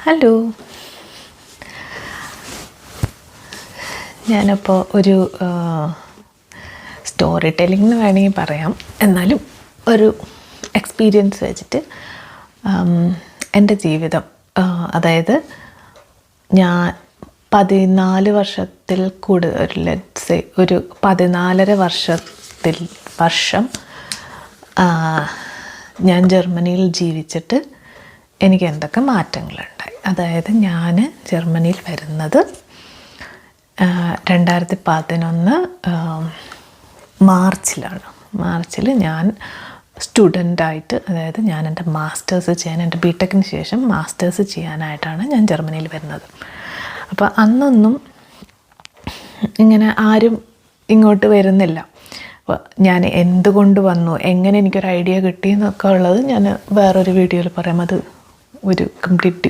Hello, ഞാനപ്പോൾ ഒരു story telling എന്ന് വേണമെങ്കിൽ പറയാം. എന്നാലും ഒരു എക്സ്പീരിയൻസ് വെച്ചിട്ട് എൻ്റെ ജീവിതം, അതായത് ഞാൻ 14 വർഷത്തിൽ കൂടുതൽ, ലെറ്റ്സ് ഒരു 14.5 വർഷം ഞാൻ ജർമ്മനിയിൽ ജീവിച്ചിട്ട് എനിക്ക് എന്തൊക്കെ മാറ്റങ്ങളുണ്ടായി. അതായത് ഞാൻ ജർമ്മനിയിൽ വരുന്നത് 2011 മാർച്ചിൽ ഞാൻ സ്റ്റുഡൻ്റായിട്ട്, അതായത് ഞാൻ എൻ്റെ മാസ്റ്റേഴ്സ് ചെയ്യാൻ, എൻ്റെ ബിടെക്കിന് ശേഷം മാസ്റ്റേഴ്സ് ചെയ്യാനായിട്ടാണ് ഞാൻ ജർമ്മനിയിൽ വരുന്നത്. അപ്പോൾ അന്നൊന്നും ഇങ്ങനെ ആരും ഇങ്ങോട്ട് വരുന്നില്ല. അപ്പോൾ ഞാൻ എന്തുകൊണ്ട് വന്നു, എങ്ങനെ എനിക്കൊരു ഐഡിയ കിട്ടി എന്നൊക്കെ ഉള്ളത് ഞാൻ വേറൊരു വീഡിയോയിൽ പറയാം. അത് ഒരു കംപ്ലീറ്റ്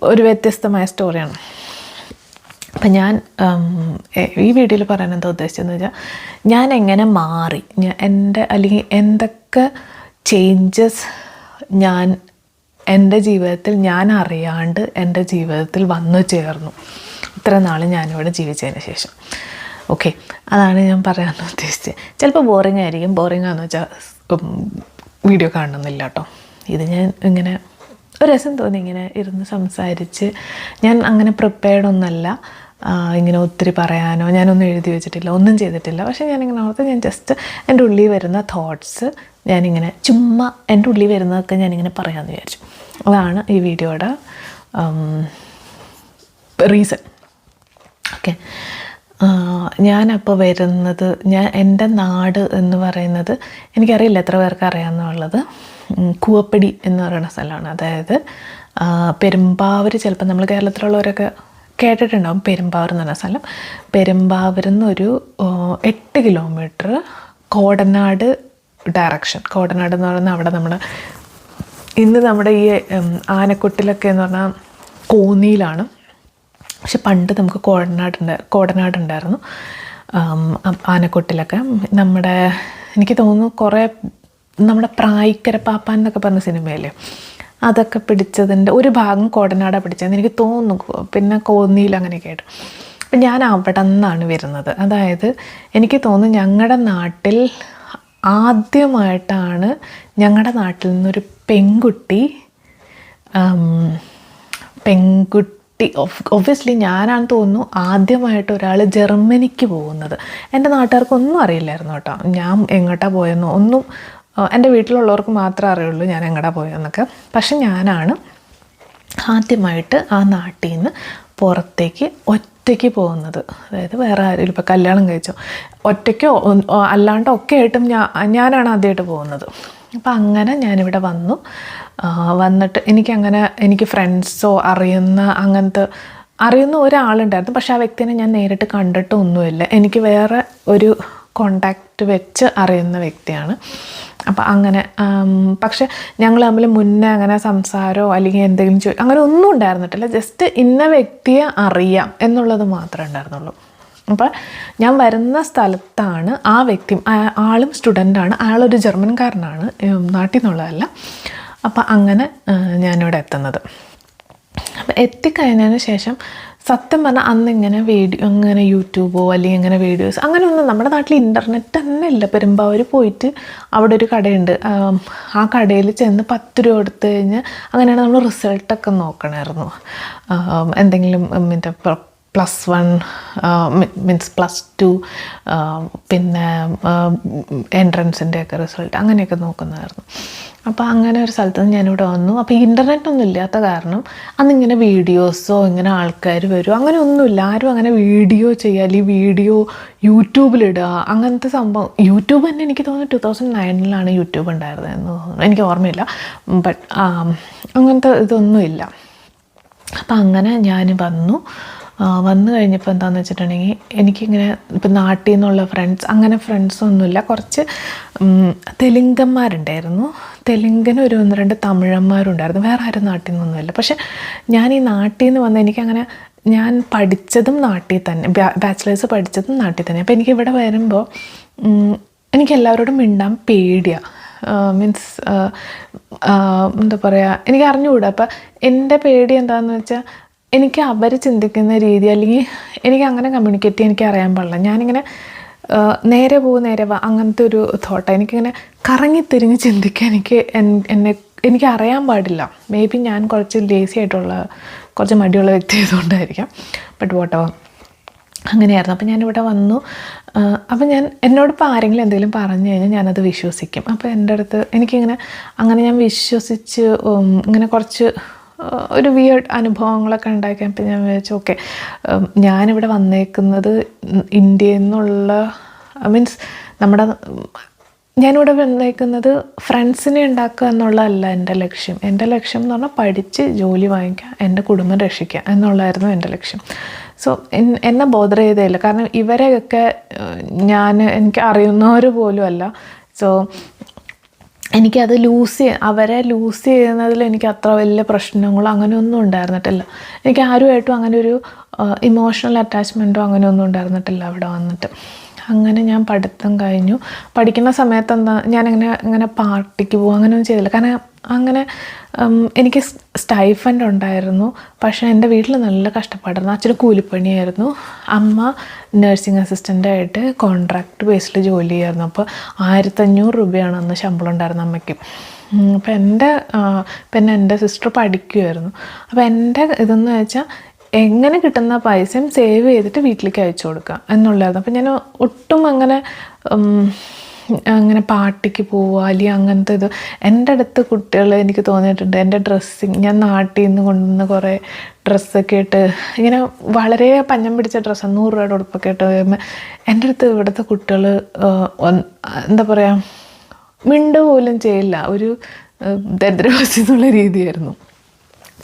ഒരു വ്യത്യസ്തമായ സ്റ്റോറിയാണ്. അപ്പം ഞാൻ ഈ വീഡിയോയിൽ പറയാൻ എന്താ ഉദ്ദേശിച്ചതെന്ന് വെച്ചാൽ, ഞാൻ എങ്ങനെ മാറി, അല്ലെങ്കിൽ എന്തൊക്കെ ചേഞ്ചസ് ഞാൻ എൻ്റെ ജീവിതത്തിൽ ഞാൻ അറിയാണ്ട് എൻ്റെ ജീവിതത്തിൽ വന്നു ചേർന്നു ഇത്ര നാൾ ഞാനിവിടെ ജീവിച്ചതിന് ശേഷം. ഓക്കെ, അതാണ് ഞാൻ പറയാൻ ഉദ്ദേശിച്ചത്. ചിലപ്പോൾ ബോറിംഗ് ആയിരിക്കും. ബോറിംഗാന്ന് വെച്ചാൽ വീഡിയോ കാണണമെന്നില്ല കേട്ടോ. ഇത് ഞാൻ ഇങ്ങനെ ഒരു രസം തോന്നി ഇങ്ങനെ ഇരുന്ന് സംസാരിച്ച്. ഞാൻ അങ്ങനെ പ്രിപ്പയർഡ് ഒന്നല്ല, ഇങ്ങനെ ഒത്തിരി പറയാനോ ഞാനൊന്നും എഴുതി വെച്ചിട്ടില്ല, ഒന്നും ചെയ്തിട്ടില്ല. പക്ഷേ ഞാനിങ്ങനെ ഓർത്ത് ഞാൻ ജസ്റ്റ് എൻ്റെ ഉള്ളിൽ വരുന്ന തോട്ട്സ് ഞാനിങ്ങനെ ചുമ്മാ എൻ്റെ ഉള്ളിൽ വരുന്നതൊക്കെ ഞാനിങ്ങനെ പറയാമെന്ന് വിചാരിച്ചു. അതാണ് ഈ വീഡിയോയുടെ റീസൺ. ഓക്കെ, ഞാനപ്പോൾ വരുന്നത്, എൻ്റെ നാട് എന്ന് പറയുന്നത് എനിക്കറിയില്ല എത്ര പേർക്ക് അറിയാമെന്നുള്ളത്, കൂവപ്പടി എന്ന് പറയുന്ന സ്ഥലമാണ്. അതായത് പെരുമ്പാവൂർ, ചിലപ്പോൾ നമ്മൾ കേരളത്തിലുള്ളവരൊക്കെ കേട്ടിട്ടുണ്ടാവും പെരുമ്പാവൂർ എന്ന് പറഞ്ഞ സ്ഥലം. പെരുമ്പാവൂരിൽ നിന്നൊരു 8 കിലോമീറ്റർ കോടനാട് ഡയറക്ഷൻ. കോടനാട് എന്ന് പറയുന്നത് അവിടെ നമ്മുടെ ഈ ആനക്കൊട്ടിലൊക്കെ എന്ന് പറഞ്ഞാൽ കോന്നിയിലാണ്. പക്ഷെ പണ്ട് നമുക്ക് കോടനാടുണ്ടായിരുന്നു. ആനക്കൊട്ടിലൊക്കെ എനിക്ക് തോന്നുന്നു കുറേ നമ്മുടെ പ്രായിക്കര പാപ്പാൻ എന്നൊക്കെ പറഞ്ഞ സിനിമയില്ലേ, അതൊക്കെ പിടിച്ചതിൻ്റെ ഒരു ഭാഗം കോടനാടാണ് പിടിച്ചതെന്ന് എനിക്ക് തോന്നുന്നു. പിന്നെ കോന്നിയിൽ അങ്ങനെയൊക്കെ ആയിട്ട്. അപ്പം ഞാൻ അവിടെ നിന്നാണ് വരുന്നത്. അതായത് എനിക്ക് തോന്നുന്നു ഞങ്ങളുടെ നാട്ടിൽ ആദ്യമായിട്ടാണ് ഞങ്ങളുടെ നാട്ടിൽ നിന്നൊരു പെൺകുട്ടി ഒബ്വിയസ്ലി ഞാനാണെന്ന് തോന്നുന്നു ആദ്യമായിട്ട് ഒരാൾ ജർമ്മനിക്ക് പോകുന്നത്. എൻ്റെ നാട്ടുകാർക്കൊന്നും അറിയില്ലായിരുന്നു കേട്ടോ ഞാൻ എങ്ങോട്ടാണ് പോയെന്നോ ഒന്നും. എൻ്റെ വീട്ടിലുള്ളവർക്ക് മാത്രമേ അറിയുള്ളൂ ഞാൻ എങ്ങോട്ടാണ് പോയതെന്നൊക്കെ. പക്ഷെ ഞാനാണ് ആദ്യമായിട്ട് ആ നാട്ടിൽ നിന്ന് പുറത്തേക്ക് ഒറ്റയ്ക്ക് പോകുന്നത്. അതായത് വേറെ ആരെങ്കിലും ഇപ്പോൾ കല്യാണം കഴിച്ചോ ഒറ്റയ്ക്കോ അല്ലാണ്ട് ഒക്കെ ആയിട്ടും ഞാനാണ് ആദ്യമായിട്ട് പോകുന്നത്. അപ്പം അങ്ങനെ ഞാനിവിടെ വന്നിട്ട് എനിക്ക് ഫ്രണ്ട്സോ അറിയുന്ന ഒരാളുണ്ടായിരുന്നു. പക്ഷെ ആ വ്യക്തിനെ ഞാൻ നേരിട്ട് കണ്ടിട്ടൊന്നുമില്ല. എനിക്ക് വേറെ ഒരു കോണ്ടാക്റ്റ് വെച്ച് അറിയുന്ന വ്യക്തിയാണ്. അപ്പം അങ്ങനെ പക്ഷെ ഞങ്ങൾ തമ്മിൽ മുന്നേ അങ്ങനെ സംസാരമോ അല്ലെങ്കിൽ എന്തെങ്കിലും അങ്ങനെ ഒന്നും ഉണ്ടായിരുന്നിട്ടില്ല. ജസ്റ്റ് ഇന്ന വ്യക്തിയെ അറിയാം എന്നുള്ളത് മാത്രമേ ഉണ്ടായിരുന്നുള്ളൂ. അപ്പം ഞാൻ വരുന്ന സ്ഥലത്താണ് ആ വ്യക്തി, ആളും സ്റ്റുഡൻ്റാണ്, ആളൊരു ജർമ്മൻകാരനാണ്, നാട്ടിൽ നിന്നുള്ളതല്ല. അപ്പം അങ്ങനെ ഞാനിവിടെ എത്തുന്നത്. അപ്പം എത്തിക്കഴിഞ്ഞതിന് ശേഷം സത്യം പറഞ്ഞാൽ അന്നിങ്ങനെ അങ്ങനെ യൂട്യൂബോ അല്ലെങ്കിൽ ഇങ്ങനെ വീഡിയോസ് അങ്ങനെയൊന്നും നമ്മുടെ നാട്ടിൽ ഇൻ്റർനെറ്റ് തന്നെ ഇല്ല. പെരുമ്പാവൂർ പോയിട്ട് അവിടെ ഒരു കടയുണ്ട്, ആ കടയിൽ ചെന്ന് 10 രൂപ കൊടുത്തു കഴിഞ്ഞ് അങ്ങനെയാണ് നമ്മൾ റിസൾട്ടൊക്കെ നോക്കണമായിരുന്നു. എന്തെങ്കിലും +1 മീൻസ് +2 പിന്നെ എൻട്രൻസിൻ്റെയൊക്കെ റിസൾട്ട് അങ്ങനെയൊക്കെ നോക്കുന്നതായിരുന്നു. അപ്പോൾ അങ്ങനെ ഒരു സ്ഥലത്ത് നിന്ന് ഞാനിവിടെ വന്നു. അപ്പോൾ ഇൻ്റർനെറ്റൊന്നും ഇല്ലാത്ത കാരണം അന്നിങ്ങനെ വീഡിയോസോ ഇങ്ങനെ ആൾക്കാർ വരും അങ്ങനെ ഒന്നുമില്ല. ആരും അങ്ങനെ വീഡിയോ ചെയ്യുക അല്ലെങ്കിൽ വീഡിയോ യൂട്യൂബിലിടുക അങ്ങനത്തെ സംഭവം. യൂട്യൂബ് തന്നെ എനിക്ക് തോന്നുന്നു 2009 യൂട്യൂബ് ഉണ്ടായിരുന്നതെന്ന് തോന്നുന്നു, എനിക്ക് ഓർമ്മയില്ല. ബട്ട് അങ്ങനത്തെ ഇതൊന്നുമില്ല. അപ്പം അങ്ങനെ ഞാൻ വന്നു കഴിഞ്ഞപ്പോൾ എന്താണെന്ന് വെച്ചിട്ടുണ്ടെങ്കിൽ എനിക്കിങ്ങനെ ഇപ്പം നാട്ടിൽ നിന്നുള്ള ഫ്രണ്ട്സൊന്നുമില്ല. കുറച്ച് തെലുങ്കന്മാരുണ്ടായിരുന്നു, തെലുങ്കിന് ഒരു 1-2 തമിഴന്മാരുണ്ടായിരുന്നു. വേറെ ആരും നാട്ടിൽ നിന്നൊന്നുമില്ല. പക്ഷെ ഞാൻ ഈ നാട്ടിൽ നിന്ന് വന്ന് ഞാൻ പഠിച്ചതും നാട്ടിൽ തന്നെ, ബാച്ചിലേഴ്സ് പഠിച്ചതും നാട്ടിൽ തന്നെ. അപ്പോൾ എനിക്കിവിടെ വരുമ്പോൾ എനിക്ക് എല്ലാവരോടും മിണ്ടാൻ പേടിയാണ്. മീൻസ് എന്താ പറയുക, എനിക്ക് അറിഞ്ഞുകൂടാ. അപ്പം എൻ്റെ പേടി എന്താണെന്ന് വെച്ചാൽ എനിക്ക് അവർ ചിന്തിക്കുന്ന രീതി, അല്ലെങ്കിൽ എനിക്ക് അങ്ങനെ കമ്മ്യൂണിക്കേറ്റ് ചെയ്യാൻ എനിക്ക് അറിയാൻ പാടില്ല. ഞാനിങ്ങനെ നേരെ പോകും നേരെ വാ അങ്ങനത്തെ ഒരു തോട്ടാണ്. എനിക്കിങ്ങനെ കറങ്ങിത്തിരിഞ്ഞ് ചിന്തിക്കാൻ എനിക്ക് അറിയാൻ പാടില്ല. മേ ബി ഞാൻ കുറച്ച് ലേസി ആയിട്ടുള്ള, കുറച്ച് മടിയുള്ള വ്യക്തി ആയതുകൊണ്ടായിരിക്കാം. ബട്ട് വോട്ടോ അങ്ങനെയായിരുന്നു. അപ്പം ഞാനിവിടെ വന്നു. അപ്പം എന്നോടിപ്പോൾ ആരെങ്കിലും എന്തെങ്കിലും പറഞ്ഞു കഴിഞ്ഞാൽ ഞാനത് വിശ്വസിക്കും. അപ്പോൾ എൻ്റെ അടുത്ത് എനിക്കിങ്ങനെ അങ്ങനെ ഞാൻ വിശ്വസിച്ച് ഇങ്ങനെ കുറച്ച് ഒരു വിയേർഡ് അനുഭവങ്ങളൊക്കെ ഉണ്ടാക്കിയപ്പോൾ ഞാൻ വിചാരിച്ചു ഓക്കെ, ഞാനിവിടെ വന്നേക്കുന്നത് ഇന്ത്യയിൽ നിന്നുള്ള മീൻസ് ഞാനിവിടെ വന്നേക്കുന്നത് ഫ്രണ്ട്സിനെ ഉണ്ടാക്കുക എന്നുള്ളതല്ല എൻ്റെ ലക്ഷ്യം. എൻ്റെ ലക്ഷ്യം എന്ന് പറഞ്ഞാൽ പഠിച്ച് ജോലി വാങ്ങിക്കുക, എൻ്റെ കുടുംബം രക്ഷിക്കുക എന്നുള്ളതായിരുന്നു എൻ്റെ ലക്ഷ്യം. സോ എന്നെ ബോധർ ചെയ്തേയില്ല. കാരണം ഇവരെയൊക്കെ എനിക്ക് അറിയുന്നവർ പോലും അല്ല. സോ എനിക്കത് അവരെ ലൂസ് ചെയ്യുന്നതിൽ എനിക്ക് അത്ര വലിയ പ്രശ്നങ്ങളോ അങ്ങനെയൊന്നും ഉണ്ടായിരുന്നിട്ടില്ല. എനിക്ക് ആരുമായിട്ടും അങ്ങനെ ഒരു ഇമോഷണൽ അറ്റാച്ച്മെൻറ്റോ അങ്ങനെയൊന്നും ഉണ്ടായിരുന്നിട്ടില്ല അവിടെ വന്നിട്ട്. അങ്ങനെ ഞാൻ പഠിത്തം കഴിഞ്ഞു. പഠിക്കുന്ന സമയത്ത് ഇങ്ങനെ പാർട്ടിക്ക് പോകും അങ്ങനെയൊന്നും ചെയ്തില്ല. കാരണം അങ്ങനെ എനിക്ക് സ്റ്റൈഫൻഡ് ഉണ്ടായിരുന്നു. പക്ഷേ എൻ്റെ വീട്ടിൽ നല്ല കഷ്ടപ്പാടായിരുന്നു. അച്ഛന് കൂലിപ്പണിയായിരുന്നു, അമ്മ നഴ്സിംഗ് അസിസ്റ്റൻ്റായിട്ട് കോൺട്രാക്ട് ബേസിൽ ജോലി ചെയ്യായിരുന്നു. അപ്പോൾ 1500 രൂപയാണ് അന്ന് ശമ്പളം ഉണ്ടായിരുന്നത് അമ്മയ്ക്ക്. അപ്പം എൻ്റെ സിസ്റ്റർ പഠിക്കുമായിരുന്നു. അപ്പോൾ എൻ്റെ ഇതെന്ന് വെച്ചാൽ എങ്ങനെ കിട്ടുന്ന പൈസയും സേവ് ചെയ്തിട്ട് വീട്ടിലേക്ക് അയച്ചു കൊടുക്കുക എന്നുള്ളതായിരുന്നു. അപ്പം ഞാൻ ഒട്ടും അങ്ങനെ പാർട്ടിക്ക് പോവുക അല്ലെങ്കിൽ അങ്ങനത്തെ ഇത്. എൻ്റെ അടുത്ത് കുട്ടികൾ എനിക്ക് തോന്നിയിട്ടുണ്ട് എൻ്റെ ഡ്രസ്സിങ്, ഞാൻ നാട്ടിൽ നിന്ന് കൊണ്ടുവന്ന് കുറേ ഡ്രസ്സൊക്കെ ഇട്ട് ഇങ്ങനെ വളരെ പഞ്ഞം പിടിച്ച ഡ്രസ്സ് 100 രൂപയുടെ ഉടുപ്പൊക്കെ ഇട്ട് കഴിയുമ്പോൾ എൻ്റെ അടുത്ത് ഇവിടുത്തെ കുട്ടികൾ എന്താ പറയുക, മിണ്ടു പോലും ചെയ്യില്ല. ഒരു ദരിദ്രവാസി എന്നുള്ള രീതിയായിരുന്നു.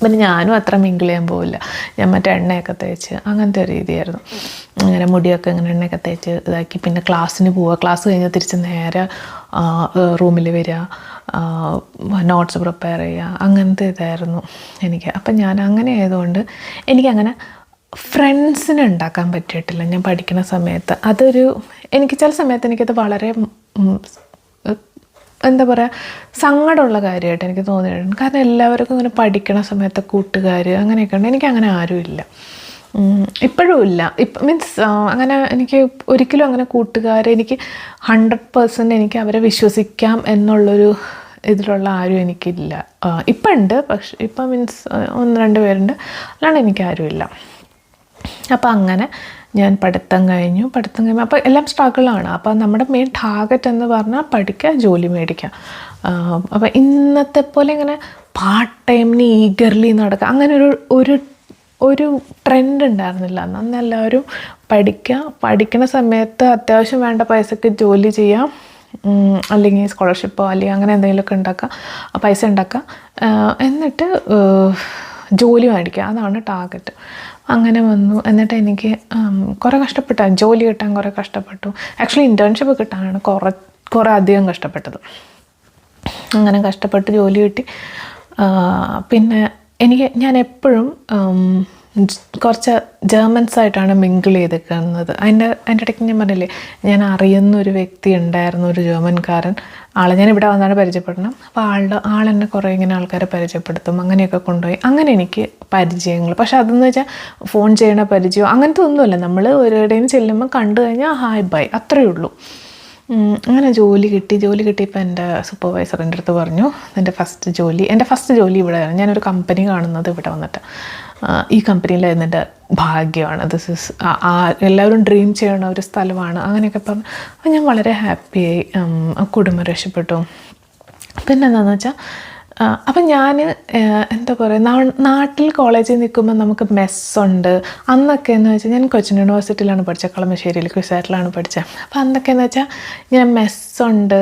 പിന്നെ ഞാനും അത്ര മിങ്കിൾ ചെയ്യാൻ പോവില്ല. ഞാൻ മറ്റേ എണ്ണയൊക്കെ തേച്ച് അങ്ങനത്തെ ഒരു രീതിയായിരുന്നു. അങ്ങനെ മുടിയൊക്കെ ഇങ്ങനെ എണ്ണയൊക്കെ തേച്ച് ഇതാക്കി പിന്നെ ക്ലാസ്സിന് പോവുക. ക്ലാസ് കഴിഞ്ഞാൽ തിരിച്ച് നേരെ റൂമിൽ വരിക, നോട്ട്സ് പ്രിപ്പയർ ചെയ്യുക, അങ്ങനത്തെ ഇതായിരുന്നു എനിക്ക്. അപ്പം ഞാൻ അങ്ങനെ ആയതുകൊണ്ട് എനിക്കങ്ങനെ ഫ്രണ്ട്സിനെ ഉണ്ടാക്കാൻ പറ്റിയിട്ടില്ല ഞാൻ പഠിക്കുന്ന സമയത്ത്. എനിക്ക് ചില സമയത്ത് എനിക്കത് വളരെ എന്താ പറയുക, സങ്കടമുള്ള കാര്യമായിട്ട് എനിക്ക് തോന്നിയിട്ടുണ്ട്. കാരണം എല്ലാവർക്കും ഇങ്ങനെ പഠിക്കണ സമയത്ത് കൂട്ടുകാർ അങ്ങനെയൊക്കെ ഉണ്ട്. എനിക്കങ്ങനെ ആരുമില്ല, ഇപ്പോഴും ഇല്ല. മീൻസ് അങ്ങനെ എനിക്ക് ഒരിക്കലും അങ്ങനെ എനിക്ക് 100% എനിക്ക് അവരെ വിശ്വസിക്കാം എന്നുള്ളൊരു ഇതിലുള്ള ആരും എനിക്കില്ല. ഇപ്പം ഉണ്ട്, പക്ഷെ ഇപ്പം മീൻസ് 1-2 പേരുണ്ട്, അല്ലാണ്ട് എനിക്കാരുമില്ല. അപ്പം അങ്ങനെ ഞാൻ പഠിത്തം കഴിയുമ്പോൾ അപ്പോൾ എല്ലാം സ്ട്രഗിളാണ്. അപ്പോൾ നമ്മുടെ മെയിൻ ടാർഗറ്റ് എന്ന് പറഞ്ഞാൽ പഠിക്കുക, ജോലി മേടിക്കുക. അപ്പോൾ ഇന്നത്തെ പോലെ ഇങ്ങനെ പാർട്ട് ടൈമിന് ഈഗർലി നടക്കുക അങ്ങനെ ഒരു ട്രെൻഡ് ഉണ്ടായിരുന്നില്ല. അന്ന് എല്ലാവരും പഠിക്കുന്ന സമയത്ത് അത്യാവശ്യം വേണ്ട പൈസക്ക് ജോലി ചെയ്യാം, അല്ലെങ്കിൽ സ്കോളർഷിപ്പോ അല്ലെങ്കിൽ അങ്ങനെ എന്തെങ്കിലുമൊക്കെ പൈസ ഉണ്ടാക്കുക, എന്നിട്ട് ജോലി മേടിക്കുക, അതാണ് ടാർഗറ്റ്. അങ്ങനെ വന്നു. എന്നിട്ട് എനിക്ക് കുറേ ജോലി കിട്ടാൻ കുറേ കഷ്ടപ്പെട്ടു. ആക്ച്വലി ഇൻറ്റേൺഷിപ്പ് കിട്ടാനാണ് കുറേ അധികം കഷ്ടപ്പെട്ടത്. അങ്ങനെ കഷ്ടപ്പെട്ട് ജോലി കിട്ടി. പിന്നെ ഞാൻ എപ്പോഴും കുറച്ച് ജർമ്മൻസായിട്ടാണ് മിങ്കിൾ ചെയ്തിരിക്കുന്നത്. അതിൻ്റെ ഇടയ്ക്ക് ഞാൻ പറഞ്ഞില്ലേ, ഞാൻ അറിയുന്നൊരു വ്യക്തി ഉണ്ടായിരുന്നു, ഒരു ജർമ്മൻകാരൻ. ആളെ ഞാൻ ഇവിടെ വന്നാണ് പരിചയപ്പെടണം. അപ്പോൾ ആളെന്നെ കുറേ ഇങ്ങനെ ആൾക്കാരെ പരിചയപ്പെടുത്തും, അങ്ങനെയൊക്കെ കൊണ്ടുപോയി. അങ്ങനെ എനിക്ക് പരിചയങ്ങൾ. പക്ഷെ അതെന്ന് വെച്ചാൽ ഫോൺ ചെയ്യണ പരിചയം അങ്ങനത്തെ ഒന്നുമില്ല. നമ്മൾ ഒരിടയിൽ ചെല്ലുമ്പോൾ കണ്ടു കഴിഞ്ഞാൽ ഹായ് ബൈ, അത്രയേ ഉള്ളൂ. അങ്ങനെ ജോലി കിട്ടിയപ്പോൾ എൻ്റെ സൂപ്പർവൈസർ എൻ്റെ അടുത്ത് പറഞ്ഞു, എൻ്റെ ഫസ്റ്റ് ജോലി ഇവിടെയാണ്. ഞാനൊരു കമ്പനി കാണുന്നത് ഇവിടെ വന്നിട്ട്. ഈ കമ്പനിയിലായിരുന്നു എൻ്റെ ഭാഗ്യമാണ്. എല്ലാവരും ഡ്രീം ചെയ്യണ ഒരു സ്ഥലമാണ്, അങ്ങനെയൊക്കെ പറഞ്ഞു. അപ്പോൾ ഞാൻ വളരെ ഹാപ്പിയായി, കുടുംബം രക്ഷപ്പെട്ടു. പിന്നെ എന്താണെന്ന് വെച്ചാൽ അപ്പം ഞാൻ എന്താ പറയുക, നാട്ടിൽ കോളേജിൽ നിൽക്കുമ്പോൾ നമുക്ക് മെസ്സുണ്ട്. അന്നൊക്കെ എന്ന് വെച്ചാൽ ഞാൻ കൊച്ചിൻ യൂണിവേഴ്സിറ്റിയിലാണ് പഠിച്ചത്, കളമശ്ശേരിയിൽ ക്വിസാറ്റിലാണ് പഠിച്ചത്. അപ്പം അന്നൊക്കെയെന്ന് വെച്ചാൽ ഞാൻ മെസ്സുണ്ട്.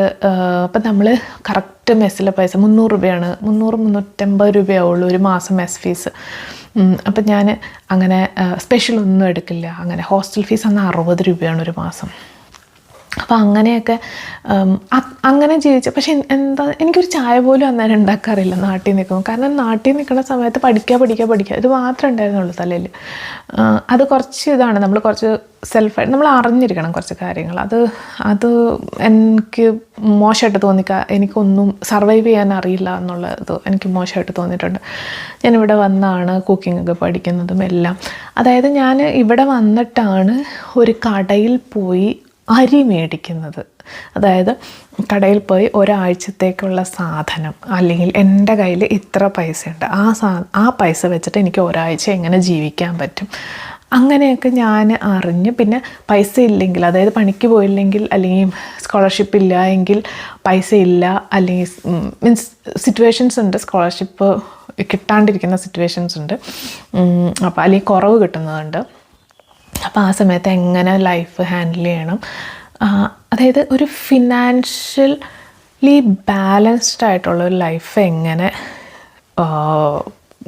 അപ്പം നമ്മൾ കറക്റ്റ് മെസ്സിലെ പൈസ 300 രൂപയാണ്, 300-350 രൂപയാവുള്ളൂ ഒരു മാസം മെസ് ഫീസ്. അപ്പം ഞാൻ അങ്ങനെ സ്പെഷ്യൽ ഒന്നും എടുക്കില്ല. അങ്ങനെ ഹോസ്റ്റൽ ഫീസ് അന്ന് 60 രൂപയാണ് ഒരു മാസം. അപ്പോൾ അങ്ങനെയൊക്കെ അങ്ങനെ ജീവിച്ച, പക്ഷെ എന്താ, എനിക്കൊരു ചായ പോലും അന്നേരം ഉണ്ടാക്കാറില്ല നാട്ടിൽ നിൽക്കുമ്പോൾ. കാരണം നാട്ടിൽ നിൽക്കുന്ന സമയത്ത് പഠിക്കുക ഇത് മാത്രമേ ഉണ്ടായിരുന്നുള്ളൂ തലയിൽ. അത് കുറച്ച് ഇതാണ്, നമ്മൾ കുറച്ച് സെൽഫായിട്ട് നമ്മൾ അറിഞ്ഞിരിക്കണം കുറച്ച് കാര്യങ്ങൾ. അത് എനിക്ക് മോശമായിട്ട് എനിക്കൊന്നും സർവൈവ് ചെയ്യാൻ അറിയില്ല എന്നുള്ളത് എനിക്ക് മോശമായിട്ട് തോന്നിയിട്ടുണ്ട്. ഞാനിവിടെ വന്നാണ് കുക്കിങ്ങൊക്കെ പഠിക്കുന്നതും എല്ലാം. അതായത് ഞാൻ ഇവിടെ വന്നിട്ടാണ് ഒരു കടയിൽ പോയി അരി മേടിക്കുന്നത്. അതായത് കടയിൽ പോയി ഒരാഴ്ചത്തേക്കുള്ള സാധനം, അല്ലെങ്കിൽ എൻ്റെ കയ്യിൽ ഇത്ര പൈസയുണ്ട്, ആ പൈസ വെച്ചിട്ട് എനിക്ക് ഒരാഴ്ച എങ്ങനെ ജീവിക്കാൻ പറ്റും, അങ്ങനെയൊക്കെ ഞാൻ അറിഞ്ഞ്. പിന്നെ പൈസ ഇല്ലെങ്കിൽ, അതായത് പണിക്ക് പോയില്ലെങ്കിൽ, അല്ലെങ്കിൽ സ്കോളർഷിപ്പ് ഇല്ല എങ്കിൽ, പൈസ ഇല്ല അല്ലെങ്കിൽ മീൻസ് സിറ്റുവേഷൻസ് ഉണ്ട്, സ്കോളർഷിപ്പ് കിട്ടാണ്ടിരിക്കുന്ന സിറ്റുവേഷൻസ് ഉണ്ട്, അപ്പോൾ അല്ലെങ്കിൽ കുറവ് കിട്ടുന്നതുണ്ട്. അപ്പോൾ ആ സമയത്ത് എങ്ങനെ ലൈഫ് ഹാൻഡിൽ ചെയ്യണം, അതായത് ഒരു ഫിനാൻഷ്യലി ബാലൻസ്ഡ് ആയിട്ടുള്ള ഒരു ലൈഫ് എങ്ങനെ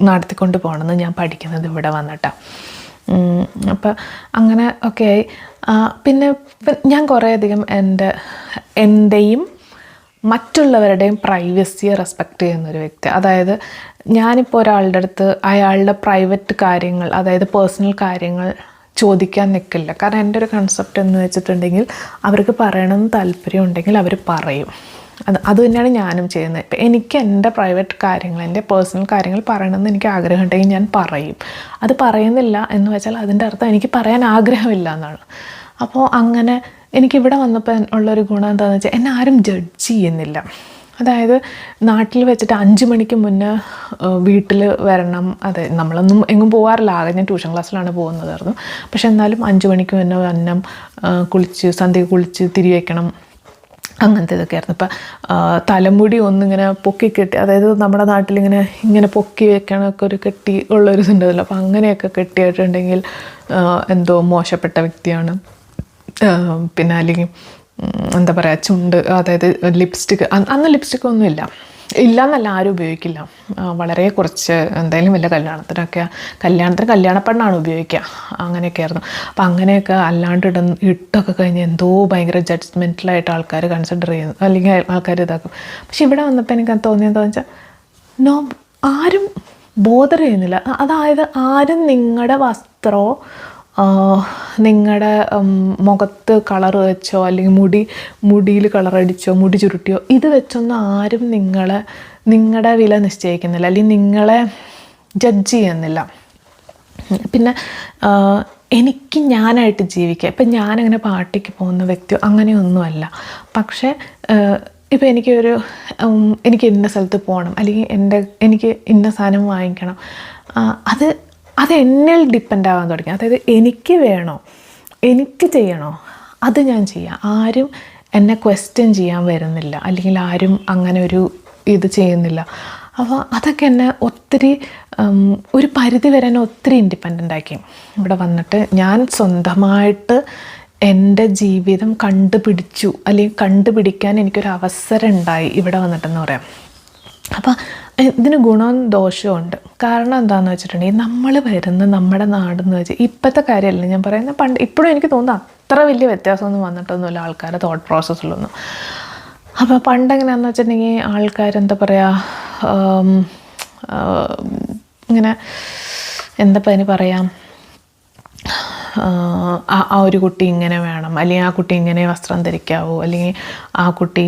നടത്തിക്കൊണ്ട് പോകണമെന്ന് ഞാൻ പഠിക്കുന്നത് ഇവിടെ വന്നിട്ടാണ്. അപ്പം അങ്ങനെ ഒക്കെ ആയി. പിന്നെ ഞാൻ കുറേയധികം എൻ്റെയും മറ്റുള്ളവരുടെയും പ്രൈവസിയെ റെസ്പെക്റ്റ് ചെയ്യുന്നൊരു വ്യക്തി. അതായത് ഞാനിപ്പോൾ ഒരാളുടെ അടുത്ത് അയാളുടെ പ്രൈവറ്റ് കാര്യങ്ങൾ, അതായത് പേഴ്സണൽ കാര്യങ്ങൾ ചോദിക്കാൻ നിൽക്കില്ല. കാരണം എൻ്റെ ഒരു കൺസെപ്റ്റ് എന്ന് വെച്ചിട്ടുണ്ടെങ്കിൽ, അവർക്ക് പറയണമെന്ന് താല്പര്യം ഉണ്ടെങ്കിൽ അവർ പറയും. അത് തന്നെയാണ് ഞാനും ചെയ്യുന്നത്. ഇപ്പം എനിക്ക് എൻ്റെ പ്രൈവറ്റ് കാര്യങ്ങൾ, എൻ്റെ പേഴ്സണൽ കാര്യങ്ങൾ പറയണമെന്ന് എനിക്ക് ആഗ്രഹം ഉണ്ടെങ്കിൽ ഞാൻ പറയും. അത് പറയുന്നില്ല എന്ന് വെച്ചാൽ അതിൻ്റെ അർത്ഥം എനിക്ക് പറയാൻ ആഗ്രഹമില്ല എന്നാണ്. അപ്പോൾ അങ്ങനെ എനിക്കിവിടെ വന്നപ്പോൾ ഉള്ളൊരു ഗുണം എന്താണെന്ന് വെച്ചാൽ, എന്നെ ആരും ജഡ്ജ് ചെയ്യുന്നില്ല. അതായത് നാട്ടിൽ വെച്ചിട്ട് 5 മണിക്ക് മുന്നേ വീട്ടിൽ വരണം. അതെ, നമ്മളൊന്നും എങ്ങും പോകാറില്ല, ആകെ ഞാൻ ട്യൂഷൻ ക്ലാസ്സിലാണ് പോകുന്നതായിരുന്നു. പക്ഷെ എന്നാലും 5 മണിക്ക് മുന്നേ അന്നം കുളിച്ച് സന്ധ്യ കുളിച്ച് തിരി വയ്ക്കണം, അങ്ങനത്തെ ഇതൊക്കെ ആയിരുന്നു. ഇപ്പം തലമുടി ഒന്നിങ്ങനെ പൊക്കി കെട്ടി, അതായത് നമ്മുടെ നാട്ടിലിങ്ങനെ പൊക്കി വെക്കണമൊക്കെ ഒരു കെട്ടി ഉള്ളൊരു ഇതുണ്ടല്ലോ. അപ്പം അങ്ങനെയൊക്കെ കെട്ടിയിട്ടുണ്ടെങ്കിൽ എന്തോ മോശപ്പെട്ട വ്യക്തിയാണ്. പിന്നെ അല്ലെങ്കിൽ എന്താ പറയുക, ചുണ്ട്, അതായത് ലിപ്സ്റ്റിക്ക്, അന്ന് ലിപ്സ്റ്റിക്കൊന്നും ഇല്ലയെന്നല്ല, ആരും ഉപയോഗിക്കില്ല, വളരെ കുറച്ച്, എന്തായാലും വലിയ കല്യാണപ്പെണ്ണാണ് ഉപയോഗിക്കുക, അങ്ങനെയൊക്കെ ആയിരുന്നു. അപ്പം അങ്ങനെയൊക്കെ അല്ലാണ്ട് ഇട്ടൊക്കെ കഴിഞ്ഞ് എന്തോ ഭയങ്കര ജഡ്ജ്മെൻറ്റലായിട്ട് ആൾക്കാർ കൺസിഡർ ചെയ്യുന്നു, അല്ലെങ്കിൽ ആൾക്കാർ ഇതാക്കും. പക്ഷെ ഇവിടെ വന്നപ്പോൾ എനിക്ക് തോന്നിയതെന്ന് വെച്ചാൽ, ആരും ബോധർ ചെയ്യുന്നില്ല. അതായത് ആരും നിങ്ങളുടെ വസ്ത്രമോ നിങ്ങളുടെ മുഖത്ത് കളർ വെച്ചോ, അല്ലെങ്കിൽ മുടിയിൽ കളറടിച്ചോ, മുടി ചുരുട്ടിയോ ഇത് വെച്ചൊന്നും ആരും നിങ്ങളുടെ വില നിശ്ചയിക്കുന്നില്ല, അല്ലെങ്കിൽ നിങ്ങളെ ജഡ്ജ് ചെയ്യുന്നില്ല. പിന്നെ എനിക്ക് ഞാനായിട്ട് ജീവിക്കുക. ഇപ്പം ഞാനങ്ങനെ പാർട്ടിക്ക് പോകുന്ന വ്യക്തിയോ അങ്ങനെയൊന്നുമല്ല. പക്ഷേ ഇപ്പോൾ എനിക്ക് ഇന്ന സ്ഥലത്ത് പോകണം, അല്ലെങ്കിൽ എനിക്ക് ഇന്ന സാധനം വാങ്ങിക്കണം, അത് എന്നിൽ ഡിപ്പെൻഡ് ആവാൻ തുടങ്ങി. അതായത് എനിക്ക് വേണോ, എനിക്ക് ചെയ്യണോ, അത് ഞാൻ ചെയ്യാം. ആരും എന്നെ ക്വസ്റ്റ്യൻ ചെയ്യാൻ വരുന്നില്ല, അല്ലെങ്കിൽ ആരും അങ്ങനെ ഒരു ഇത് ചെയ്യുന്നില്ല. അപ്പോൾ അതൊക്കെ എന്നെ ഒത്തിരി ഒരു പരിധി വരെ എന്നെ ഒത്തിരി ഇൻഡിപെൻഡൻ്റ് ആക്കി. ഇവിടെ വന്നിട്ട് ഞാൻ സ്വന്തമായിട്ട് എൻ്റെ ജീവിതം കണ്ടുപിടിച്ചു, അല്ലെങ്കിൽ കണ്ടുപിടിക്കാൻ എനിക്കൊരു അവസരം ഉണ്ടായി ഇവിടെ വന്നിട്ടെന്ന് പറയാം. അപ്പോൾ ഇതിന് ഗുണവും ദോഷവും ഉണ്ട്. കാരണം എന്താണെന്ന് വെച്ചിട്ടുണ്ടെങ്കിൽ, നമ്മൾ വരുന്ന നമ്മുടെ നാടെന്ന് വെച്ചാൽ ഇപ്പോഴത്തെ കാര്യമല്ല ഞാൻ പറയുന്നത്, പണ്ട് ഇപ്പോഴും എനിക്ക് തോന്നുന്നു അത്ര വലിയ വ്യത്യാസമൊന്നും വന്നിട്ടൊന്നുമില്ല ആൾക്കാരുടെ തോട്ട് പ്രോസസ്സിലൊന്നും. അപ്പോൾ പണ്ടെങ്ങനെയാണെന്ന് വെച്ചിട്ടുണ്ടെങ്കിൽ ആൾക്കാരെന്താ പറയുക, ഇങ്ങനെ എന്താ അതിന് പറയാം, ആ ഒരു കുട്ടി ഇങ്ങനെ വേണം, അല്ലെങ്കിൽ ആ കുട്ടി ഇങ്ങനെ വസ്ത്രം ധരിക്കാവൂ, അല്ലെങ്കിൽ ആ കുട്ടി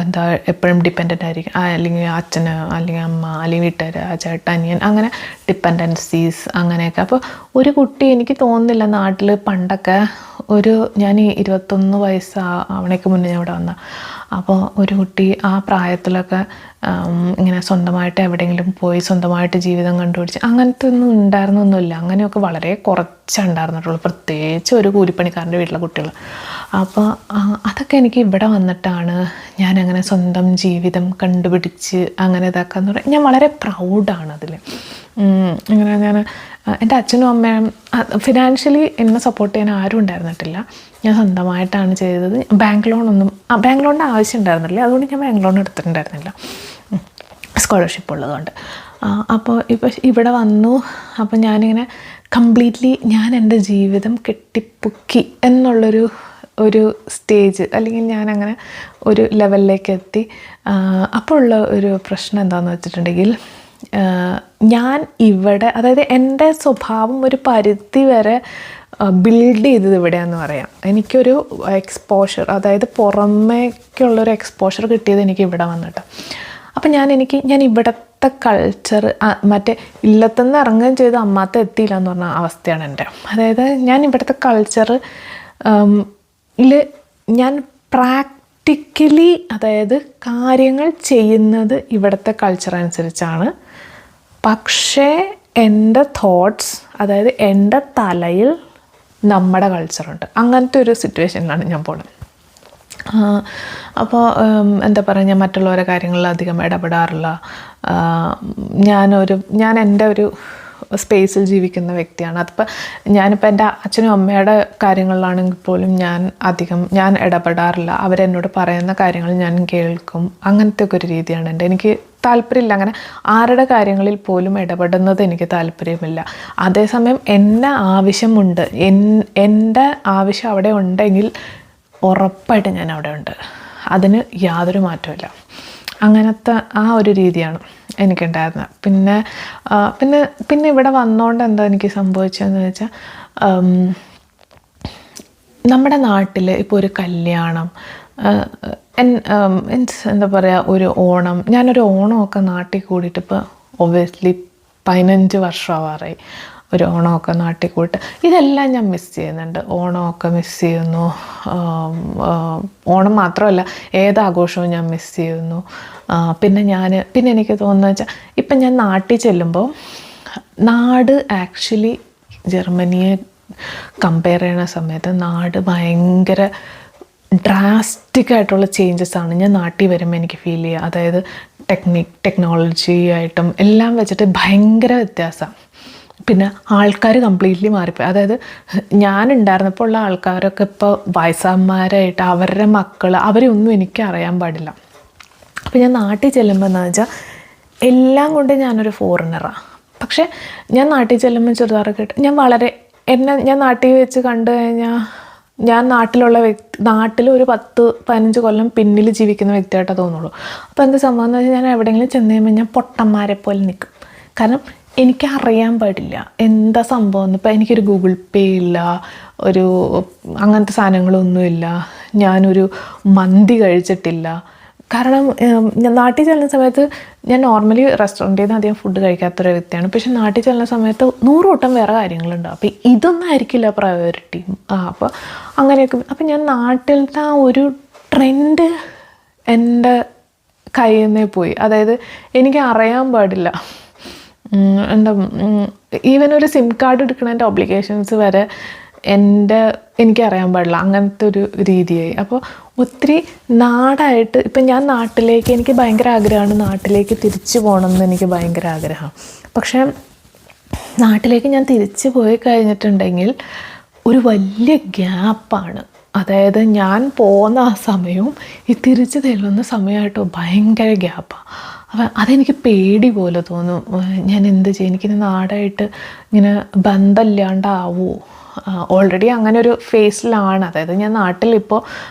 എന്താ എപ്പോഴും ഡിപ്പെൻഡൻ്റ് ആയിരിക്കും, അല്ലെങ്കിൽ അച്ഛന്, അല്ലെങ്കിൽ അമ്മ, അല്ലെങ്കിൽ വീട്ടുകാർ, ആ ചേട്ടൻ, അനിയൻ, അങ്ങനെ ഡിപ്പെൻഡൻസീസ് അങ്ങനെയൊക്കെ. അപ്പോൾ ഒരു കുട്ടി, എനിക്ക് തോന്നുന്നില്ല നാട്ടിൽ പണ്ടൊക്കെ ഞാൻ 21 വയസ്സ് ആവണേക്ക് മുന്നേ ഞാൻ ഇവിടെ വന്ന, അപ്പോൾ ഒരു കുട്ടി ആ പ്രായത്തിലൊക്കെ ഇങ്ങനെ സ്വന്തമായിട്ട് എവിടെയെങ്കിലും പോയി സ്വന്തമായിട്ട് ജീവിതം കണ്ടുപിടിച്ച് അങ്ങനത്തെ ഒന്നും ഉണ്ടായിരുന്നൊന്നുമില്ല. അങ്ങനെയൊക്കെ വളരെ കുറച്ചുണ്ടായിരുന്നിട്ടുള്ളൂ, പ്രത്യേകിച്ച് ഒരു കൂലിപ്പണിക്കാരൻ്റെ വീട്ടിലെ കുട്ടികൾ. അപ്പോൾ അതൊക്കെ എനിക്ക് ഇവിടെ വന്നിട്ടാണ് ഞാനങ്ങനെ സ്വന്തം ജീവിതം കണ്ടുപിടിച്ച് അങ്ങനെ ഇതാക്കാന്ന് പറയാം. ഞാൻ വളരെ പ്രൗഡാണ് അതിൽ. ഇങ്ങനെ എൻ്റെ അച്ഛനും അമ്മയും ഫിനാൻഷ്യലി എന്നെ സപ്പോർട്ട് ചെയ്യാൻ ആരും ഉണ്ടായിരുന്നിട്ടില്ല. ഞാൻ സ്വന്തമായിട്ടാണ് ചെയ്തത്. ബാങ്ക് ലോണിൻ്റെ ആവശ്യം ഉണ്ടായിരുന്നില്ല, അതുകൊണ്ട് ഞാൻ ബാങ്ക് ലോൺ എടുത്തിട്ടുണ്ടായിരുന്നില്ല, സ്കോളർഷിപ്പ് ഉള്ളതുകൊണ്ട്. അപ്പോൾ ഇവിടെ വന്നു. അപ്പോൾ ഞാനിങ്ങനെ കംപ്ലീറ്റ്ലി ഞാൻ എൻ്റെ ജീവിതം കെട്ടിപ്പൊക്കി എന്നുള്ളൊരു ഒരു സ്റ്റേജ് അല്ലെങ്കിൽ ഞാനങ്ങനെ ഒരു ലെവലിലേക്ക് എത്തി. അപ്പോൾ ഉള്ള ഒരു പ്രശ്നം എന്താണെന്ന് വെച്ചിട്ടുണ്ടെങ്കിൽ, ഞാൻ ഇവിടെ, അതായത് എൻ്റെ സ്വഭാവം ഒരു പരിധി വരെ ബിൽഡ് ചെയ്തത് ഇവിടെയാണെന്ന് പറയാം. എനിക്കൊരു എക്സ്പോഷർ, അതായത് പുറമേക്കുള്ളൊരു എക്സ്പോഷർ കിട്ടിയത് എനിക്ക് ഇവിടെ വന്നിട്ട്. അപ്പം ഞാൻ ഇവിടുത്തെ കൾച്ചർ, മറ്റേ ഇല്ലത്തുനിന്ന് ഇറങ്ങുകയും ചെയ്ത് അമ്മാത്ത എത്തിയില്ല എന്ന് പറഞ്ഞ അവസ്ഥയാണ് എൻ്റെ. അതായത് ഞാൻ ഇവിടുത്തെ കൾച്ചർ ഞാൻ പ്രാക്ടിക്കലി, അതായത് കാര്യങ്ങൾ ചെയ്യുന്നത് ഇവിടുത്തെ കൾച്ചർ അനുസരിച്ചാണ്. പക്ഷേ എൻ്റെ തോട്ട്സ്, അതായത് എൻ്റെ തലയിൽ നമ്മുടെ കൾച്ചറുണ്ട്. അങ്ങനത്തെ ഒരു സിറ്റുവേഷനിലാണ് ഞാൻ പോകുന്നത്. അപ്പോൾ എന്താ പറയുക, ഞാൻ മറ്റുള്ളവരുടെ കാര്യങ്ങളിൽ അധികം ഇടപെടാറില്ല. ഞാൻ എൻ്റെ ഒരു സ്പേസിൽ ജീവിക്കുന്ന വ്യക്തിയാണ്. അതിപ്പോൾ ഞാനിപ്പോൾ എൻ്റെ അച്ഛനും അമ്മയുടെ കാര്യങ്ങളിലാണെങ്കിൽ പോലും ഞാൻ ഇടപെടാറില്ല. അവരെന്നോട് പറയുന്ന കാര്യങ്ങൾ ഞാൻ കേൾക്കും. അങ്ങനത്തെ ഒക്കെ ഒരു രീതിയാണ് എൻ്റെ. എനിക്ക് താല്പര്യമില്ല അങ്ങനെ ആരുടെ കാര്യങ്ങളിൽ പോലും ഇടപെടുന്നത്. എനിക്ക് താല്പര്യമില്ല. അതേസമയം എന്നെ ആവശ്യമുണ്ട്, എൻ്റെ ആവശ്യം അവിടെ ഉണ്ടെങ്കിൽ ഉറപ്പായിട്ട് ഞാൻ അവിടെ ഉണ്ട്. അതിന് യാതൊരു മാറ്റമില്ല. അങ്ങനത്തെ ആ ഒരു രീതിയാണ് എനിക്കുണ്ടായിരുന്നത്. പിന്നെ ഇവിടെ വന്നുകൊണ്ട് എന്താ എനിക്ക് സംഭവിച്ചതെന്ന് വെച്ചാൽ, നമ്മുടെ നാട്ടിൽ ഇപ്പോൾ ഒരു കല്യാണം, എന്താ പറയുക, ഒരു ഓണം, ഞാനൊരു ഓണമൊക്കെ നാട്ടിൽ കൂടിയിട്ട് ഇപ്പോൾ ഒബ്വിയസ്ലി 15 വർഷം ആവാറായി. ഒരു ഓണമൊക്കെ നാട്ടിൽ കൂടിയിട്ട് ഇതെല്ലാം ഞാൻ മിസ് ചെയ്യുന്നുണ്ട്. ഓണമൊക്കെ മിസ് ചെയ്യുന്നു. ഓണം മാത്രമല്ല, ഏതാഘോഷവും ഞാൻ മിസ് ചെയ്യുന്നു. പിന്നെ എനിക്ക് തോന്നുന്നത് വെച്ചാൽ, ഇപ്പം ഞാൻ നാട്ടിൽ ചെല്ലുമ്പോൾ, നാട് ആക്ച്വലി ജർമ്മനിയെ കമ്പയർ ചെയ്യുന്ന സമയത്ത് നാട് ഭയങ്കര ഡ്രാസ്റ്റിക് ആയിട്ടുള്ള ചേഞ്ചസ് ആണ് ഞാൻ നാട്ടിൽ വരുമ്പോൾ എനിക്ക് ഫീൽ ചെയ്യുക. അതായത് ടെക്നോളജി ആയിട്ടും എല്ലാം വെച്ചിട്ട് ഭയങ്കര വ്യത്യാസമാണ്. പിന്നെ ആൾക്കാർ കംപ്ലീറ്റ്ലി മാറിപ്പോയി. അതായത് ഞാനുണ്ടായിരുന്നപ്പോൾ ഉള്ള ആൾക്കാരൊക്കെ ഇപ്പോൾ വയസ്സന്മാരായിട്ട് അവരുടെ മക്കൾ, അവരെയൊന്നും എനിക്ക് അറിയാൻ പാടില്ല. അപ്പോൾ ഞാൻ നാട്ടിൽ ചെല്ലുമ്പോൾ എന്താണെന്ന് വെച്ചാൽ, എല്ലാം കൊണ്ട് ഞാനൊരു ഫോറിനറാണ്. പക്ഷേ ഞാൻ നാട്ടിൽ ചെല്ലുമ്പോൾ ചെറുതാറൊക്കെ ഇട്ട് ഞാൻ നാട്ടിൽ വെച്ച് കണ്ടു കഴിഞ്ഞാൽ, ഞാൻ നാട്ടിൽ ഒരു 10-15 കൊല്ലം പിന്നിൽ ജീവിക്കുന്ന വ്യക്തിയായിട്ടേ തോന്നുള്ളൂ. അപ്പോൾ എന്ത് സംഭവം എന്ന് വെച്ചാൽ, ഞാൻ എവിടെയെങ്കിലും ചെന്ന് കഴിയുമ്പോൾ ഞാൻ പൊട്ടന്മാരെ പോലെ നിൽക്കും. കാരണം എനിക്കറിയാൻ പാടില്ല എന്താ സംഭവം എന്ന്. ഇപ്പോൾ എനിക്കൊരു ഗൂഗിൾ പേ ഇല്ല, അങ്ങനത്തെ സാധനങ്ങളൊന്നുമില്ല. ഞാനൊരു മന്തി കഴിച്ചിട്ടില്ല. കാരണം ഞാൻ നാട്ടിൽ ചെല്ലുന്ന സമയത്ത്, ഞാൻ നോർമലി റെസ്റ്റോറൻറ്റിൽ നിന്ന് അധികം ഫുഡ് കഴിക്കാത്തൊരു വ്യക്തിയാണ്. പക്ഷേ നാട്ടിൽ ചെല്ലുന്ന സമയത്ത് 100 കൂട്ടം വേറെ കാര്യങ്ങളുണ്ട്. അപ്പോൾ ഇതൊന്നും ആയിരിക്കില്ല പ്രയോറിറ്റി. അപ്പോൾ അങ്ങനെയൊക്കെ. അപ്പോൾ ഞാൻ നാട്ടിലത്തെ ആ ഒരു ട്രെൻഡ് എൻ്റെ കയ്യിൽ നിന്നേ പോയി. അതായത് എനിക്ക് അറിയാൻ പാടില്ല. ഈവൻ ഒരു സിം കാർഡ് എടുക്കുന്നതിൻ്റെ ഒബ്ലിഗേഷൻസ് വരെ എനിക്കറിയാൻ പാടില്ല. അങ്ങനത്തെ ഒരു രീതിയായി. അപ്പോൾ ഒത്തിരി നാടായിട്ട്, ഇപ്പം ഞാൻ എനിക്ക് ഭയങ്കര ആഗ്രഹമാണ് നാട്ടിലേക്ക് തിരിച്ചു പോകണമെന്ന്. എനിക്ക് ഭയങ്കര ആഗ്രഹം. പക്ഷേ നാട്ടിലേക്ക് ഞാൻ തിരിച്ചു പോയി കഴിഞ്ഞിട്ടുണ്ടെങ്കിൽ ഒരു വലിയ ഗ്യാപ്പാണ്. അതായത് ഞാൻ പോകുന്ന ആ സമയവും ഈ തിരിച്ചു തരുന്ന സമയമായിട്ടോ ഭയങ്കര ഗ്യാപ്പാണ്. അപ്പം അതെനിക്ക് പേടി പോലെ തോന്നും. ഞാൻ എന്ത് ചെയ്യും, എനിക്കിത് നാടായിട്ട് ഇങ്ങനെ ബന്ധമില്ലാണ്ടാവോ? ഓൾറെഡി അങ്ങനെ ഒരു ഫേസിലാണ്. അതായത് ഞാൻ നാട്ടിലിപ്പോൾ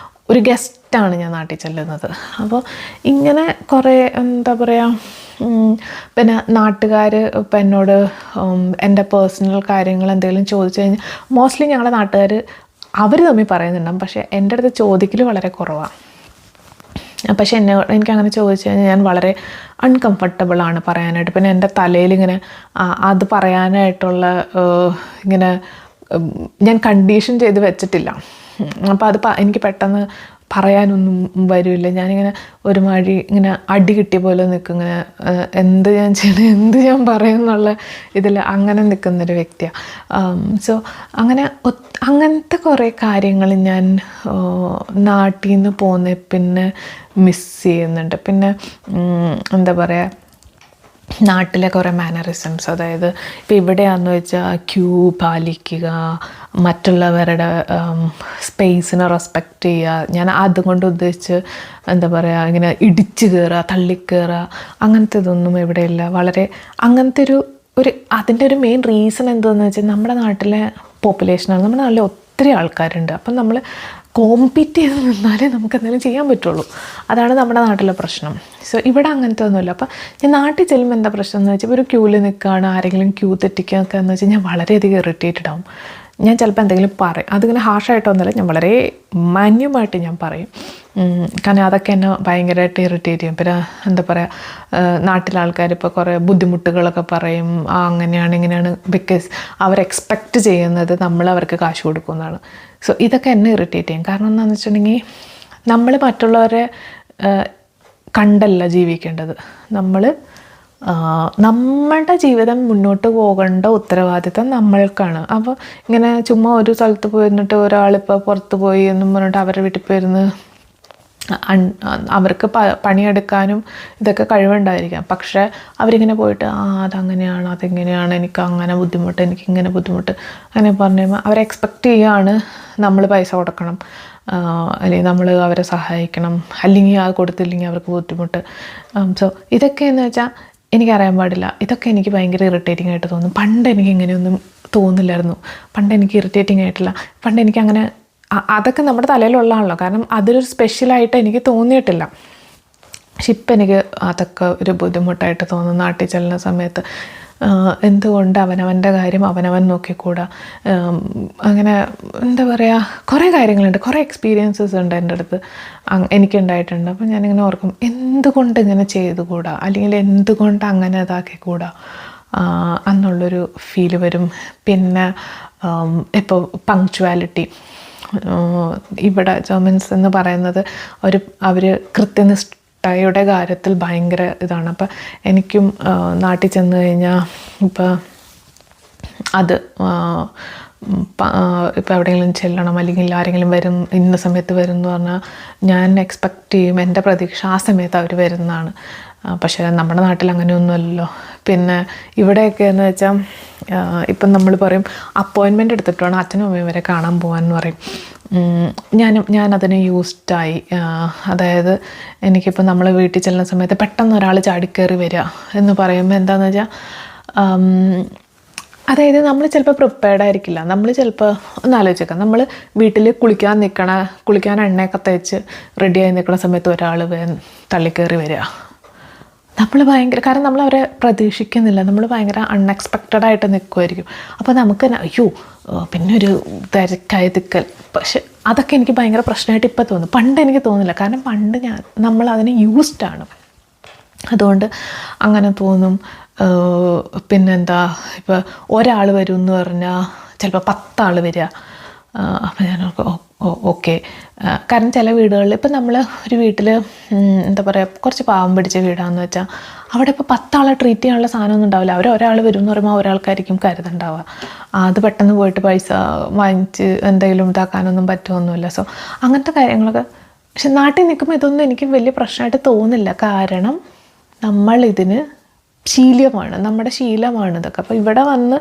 ഒരു ഗസ്റ്റാണ് ഞാൻ നാട്ടിൽ ചെല്ലുന്നത്. അപ്പോൾ ഇങ്ങനെ കുറേ എന്താ പറയുക, പിന്നെ നാട്ടുകാർ ഇപ്പം എന്നോട് എൻ്റെ പേഴ്സണൽ കാര്യങ്ങൾ എന്തെങ്കിലും ചോദിച്ചു കഴിഞ്ഞാൽ, മോസ്റ്റ്ലി ഞങ്ങളുടെ നാട്ടുകാർ അവർ തമ്മിൽ പറയുന്നുണ്ടാകും. പക്ഷേ എൻ്റെ അടുത്ത് ചോദിക്കൽ വളരെ കുറവാണ്. പക്ഷേ എനിക്കങ്ങനെ ചോദിച്ചു കഴിഞ്ഞാൽ ഞാൻ വളരെ അൺകംഫർട്ടബിളാണ് പറയാനായിട്ട്. പിന്നെ എൻ്റെ തലയിലിങ്ങനെ അത് പറയാനായിട്ടുള്ള ഇങ്ങനെ ഞാൻ കണ്ടീഷൻ ചെയ്ത് വെച്ചിട്ടില്ല. അപ്പോൾ എനിക്ക് പെട്ടെന്ന് പറയാനൊന്നും വരില്ല. ഞാനിങ്ങനെ ഒരുമാതിരി ഇങ്ങനെ അടി കിട്ടിയ പോലെ നിൽക്കും. ഇങ്ങനെ എന്ത് ഞാൻ ചെയ്യണം, എന്ത് ഞാൻ പറയും എന്നുള്ള ഇതിൽ അങ്ങനെ നിൽക്കുന്നൊരു വ്യക്തിയാണ്. സോ അങ്ങനത്തെ കുറേ കാര്യങ്ങൾ ഞാൻ നാട്ടിൽ നിന്ന് പോന്നെ പിന്നെ മിസ് ചെയ്യുന്നുണ്ട്. പിന്നെ എന്താ പറയുക, നാട്ടിലെ കുറേ മാനറിസംസ്, അതായത് ഇപ്പോൾ ഇവിടെയാണെന്ന് വെച്ചാൽ ക്യൂ പാലിക്കുക, മറ്റുള്ളവരുടെ സ്പേസിനെ റെസ്പെക്റ്റ് ചെയ്യുക. ഞാൻ അതുകൊണ്ട് ഉദ്ദേശിച്ച് എന്താ പറയുക, ഇങ്ങനെ ഇടിച്ച് കയറുക, തള്ളിക്കയറുക, അങ്ങനത്തെ ഇതൊന്നും ഇവിടെയില്ല. വളരെ അങ്ങനത്തെ അതിൻ്റെ ഒരു മെയിൻ റീസൺ എന്താണെന്ന് വെച്ചാൽ, നമ്മുടെ നാട്ടിലെ പോപ്പുലേഷനാണ്. നമ്മുടെ നാട്ടിൽ ഒത്തിരി ആൾക്കാരുണ്ട്. അപ്പം നമ്മൾ കോമ്പീറ്റ് ചെയ്ത് നിന്നാലേ നമുക്ക് എന്തെങ്കിലും ചെയ്യാൻ പറ്റുള്ളൂ. അതാണ് നമ്മുടെ നാട്ടിലെ പ്രശ്നം. സോ ഇവിടെ അങ്ങനത്തെ ഒന്നുമില്ല. അപ്പോൾ ഞാൻ നാട്ടിൽ ചെല്ലുമ്പോൾ എന്താ പ്രശ്നം എന്ന് വെച്ചാൽ ഒരു ക്യൂവിൽ നിൽക്കുകയാണ്, ആരെങ്കിലും ക്യൂ തെറ്റിക്കുകയൊക്കെ എന്ന് വെച്ചാൽ ഞാൻ വളരെയധികം ഇറിറ്റേറ്റഡ് ആവും. ഞാൻ ചിലപ്പോൾ എന്തെങ്കിലും പറയും, അതിങ്ങനെ ഹാർഷായിട്ടൊന്നുമില്ല, ഞാൻ വളരെ മാന്യമായിട്ട് ഞാൻ പറയും. കാരണം അതൊക്കെ എന്നെ ഭയങ്കരമായിട്ട് ഇറിറ്റേറ്റ് ചെയ്യും. പിന്നെ എന്താ പറയുക, നാട്ടിലെ ആൾക്കാർ ഇപ്പോൾ കുറേ ബുദ്ധിമുട്ടുകളൊക്കെ പറയും, അങ്ങനെയാണ് ഇങ്ങനെയാണ്, ബിക്കോസ് അവർ എക്സ്പെക്റ്റ് ചെയ്യുന്നത് നമ്മൾ അവർക്ക് കാശ് കൊടുക്കുമെന്നാണ്. സോ ഇതൊക്കെ എന്നെ ഇറിറ്റേറ്റ് ചെയ്യും. കാരണം എന്താണെന്ന് വെച്ചിട്ടുണ്ടെങ്കിൽ നമ്മൾ മറ്റുള്ളവരെ കണ്ടല്ല ജീവിക്കേണ്ടത്. നമ്മളുടെ ജീവിതം മുന്നോട്ട് പോകേണ്ട ഉത്തരവാദിത്തം നമ്മൾക്കാണ്. അപ്പോൾ ഇങ്ങനെ ചുമ്മാ ഒരു സ്ഥലത്ത് പോയിരുന്നിട്ട് ഒരാളിപ്പോൾ പുറത്ത് പോയി എന്നും പറഞ്ഞിട്ട് അവരുടെ വീട്ടിൽ പോയിരുന്ന് അവർക്ക് പണിയെടുക്കാനും ഇതൊക്കെ കഴിവുണ്ടായിരിക്കാം. പക്ഷേ അവരിങ്ങനെ പോയിട്ട് അതങ്ങനെയാണ്, അതെങ്ങനെയാണ്, എനിക്ക് അങ്ങനെ ബുദ്ധിമുട്ട്, എനിക്കിങ്ങനെ ബുദ്ധിമുട്ട് അങ്ങനെ പറഞ്ഞു കഴിയുമ്പോൾ അവരെ എക്സ്പെക്റ്റ് ചെയ്യുകയാണ് നമ്മൾ പൈസ കൊടുക്കണം, അല്ലെങ്കിൽ നമ്മൾ അവരെ സഹായിക്കണം, അല്ലെങ്കിൽ അത് കൊടുത്തില്ലെങ്കിൽ അവർക്ക് ബുദ്ധിമുട്ട്. സോ ഇതൊക്കെയെന്ന് വെച്ചാൽ എനിക്കറിയാൻ പാടില്ല. ഇതൊക്കെ എനിക്ക് ഭയങ്കര ഇറിറ്റേറ്റിംഗ് ആയിട്ട് തോന്നും. പണ്ട് എനിക്ക് ഇങ്ങനെയൊന്നും തോന്നില്ലായിരുന്നു. പണ്ട് എനിക്ക് ഇറിറ്റേറ്റിംഗ് ആയിട്ടില്ല. പണ്ട് എനിക്കങ്ങനെ അതൊക്കെ നമ്മുടെ തലയിലുള്ളതാണല്ലോ. കാരണം അതൊരു സ്പെഷ്യലായിട്ട് എനിക്ക് തോന്നിയിട്ടില്ല. പക്ഷെ ഇപ്പം എനിക്ക് അതൊക്കെ ഒരു ബുദ്ധിമുട്ടായിട്ട് തോന്നും. നാട്ടിൽ ചെല്ലുന്ന സമയത്ത് എന്തുകൊണ്ട് അവനവൻ്റെ കാര്യം അവനവൻ നോക്കിക്കൂടാ, അങ്ങനെ എന്താ പറയുക, കുറേ കാര്യങ്ങളുണ്ട്, കുറേ എക്സ്പീരിയൻസസ് ഉണ്ട് എൻ്റെ അടുത്ത് എനിക്കുണ്ടായിട്ടുണ്ട്. അപ്പം ഞാനിങ്ങനെ ഓർക്കും, എന്തുകൊണ്ട് ഇങ്ങനെ ചെയ്തുകൂടാ, അല്ലെങ്കിൽ എന്തുകൊണ്ട് അങ്ങനെ ഇതാക്കിക്കൂടാ എന്നുള്ളൊരു ഫീല് വരും. പിന്നെ ഇപ്പോൾ പങ്ക്ച്വാലിറ്റി, ഇവിടെ ജർമൻസ് എന്ന് പറയുന്നത് അവർ കൃത്യനിഷ്ഠയുടെ കാര്യത്തിൽ ഭയങ്കര ഇതാണ്. അപ്പം എനിക്കും നാട്ടിൽ ചെന്ന് കഴിഞ്ഞാൽ ഇപ്പം അത് ഇപ്പോൾ എവിടെയെങ്കിലും ചെല്ലണം, അല്ലെങ്കിൽ ആരെങ്കിലും വരും, ഇന്ന സമയത്ത് വരും എന്ന് പറഞ്ഞാൽ ഞാൻ എക്സ്പെക്റ്റ് ചെയ്യും, എൻ്റെ പ്രതീക്ഷ ആ സമയത്ത് അവർ വരുന്നതാണ്. പക്ഷേ നമ്മുടെ നാട്ടിൽ അങ്ങനെയൊന്നുമല്ലല്ലോ. പിന്നെ ഇവിടെയൊക്കെ എന്ന് വെച്ചാൽ ഇപ്പം നമ്മൾ പറയും അപ്പോയിൻമെൻ്റ് എടുത്തിട്ട് വേണം അച്ഛനും അമ്മയും വരെ കാണാൻ പോകാമെന്ന് പറയും. ഞാനതിന് യൂസ്ഡായി. അതായത് എനിക്കിപ്പോൾ നമ്മൾ വീട്ടിൽ ചെല്ലുന്ന സമയത്ത് പെട്ടെന്ന് ഒരാൾ ചാടിക്കയറി വരിക എന്ന് പറയുമ്പോൾ എന്താണെന്ന് വെച്ചാൽ, അതായത് നമ്മൾ ചിലപ്പോൾ പ്രിപ്പയർഡ് ആയിരിക്കില്ല. നമ്മൾ ചിലപ്പോൾ ഒന്ന് ആലോചിച്ചേക്കാം, നമ്മൾ വീട്ടിൽ കുളിക്കാൻ എണ്ണയൊക്കെ തേച്ച് റെഡിയായി നിൽക്കുന്ന സമയത്ത് ഒരാൾ തള്ളിക്കയറി വരിക. നമ്മൾ ഭയങ്കര, കാരണം നമ്മൾ അവരെ പ്രതീക്ഷിക്കുന്നില്ല, നമ്മൾ ഭയങ്കര അൺഎക്സ്പെക്റ്റഡ് ആയിട്ട് നിൽക്കുമായിരിക്കും. അപ്പോൾ നമുക്ക് അയ്യോ പിന്നെ ഒരു തിരക്കായി തിക്കൽ. പക്ഷെ അതൊക്കെ എനിക്ക് ഭയങ്കര പ്രശ്നമായിട്ട് ഇപ്പോൾ തോന്നും. പണ്ട് എനിക്ക് തോന്നില്ല, കാരണം പണ്ട് നമ്മൾ അതിന് യൂസ്ഡാണ്. അതുകൊണ്ട് അങ്ങനെ തോന്നും. പിന്നെന്താ, ഇപ്പോൾ ഒരാൾ വരും എന്ന് പറഞ്ഞാൽ ചിലപ്പോൾ 10 ആൾ വരിക. അപ്പോൾ ഞാൻ ഓക്കെ. കാരണം ചില വീടുകളിൽ ഇപ്പം നമ്മൾ ഒരു വീട്ടിൽ എന്താ പറയുക, കുറച്ച് പാവം പിടിച്ച വീടാണെന്ന് വെച്ചാൽ അവിടെ ഇപ്പോൾ 10 ആളെ ട്രീറ്റ് ചെയ്യാനുള്ള സാധനമൊന്നും ഉണ്ടാവില്ല. ഒരാൾ വരും എന്ന് പറയുമ്പോൾ ഒരാൾക്കായിരിക്കും കരുതുണ്ടാവുക. അത് പെട്ടെന്ന് പോയിട്ട് പൈസ വാങ്ങിച്ച് എന്തെങ്കിലും ഇതാക്കാനൊന്നും പറ്റുമൊന്നുമില്ല. സോ അങ്ങനത്തെ കാര്യങ്ങളൊക്കെ. പക്ഷെ നാട്ടിൽ നിൽക്കുമ്പോൾ ഇതൊന്നും എനിക്ക് വലിയ പ്രശ്നമായിട്ട് തോന്നില്ല. കാരണം നമ്മളിതിന് ശീലമാണ്, നമ്മുടെ ശീലമാണ് ഇതൊക്കെ. അപ്പോൾ ഇവിടെ വന്ന്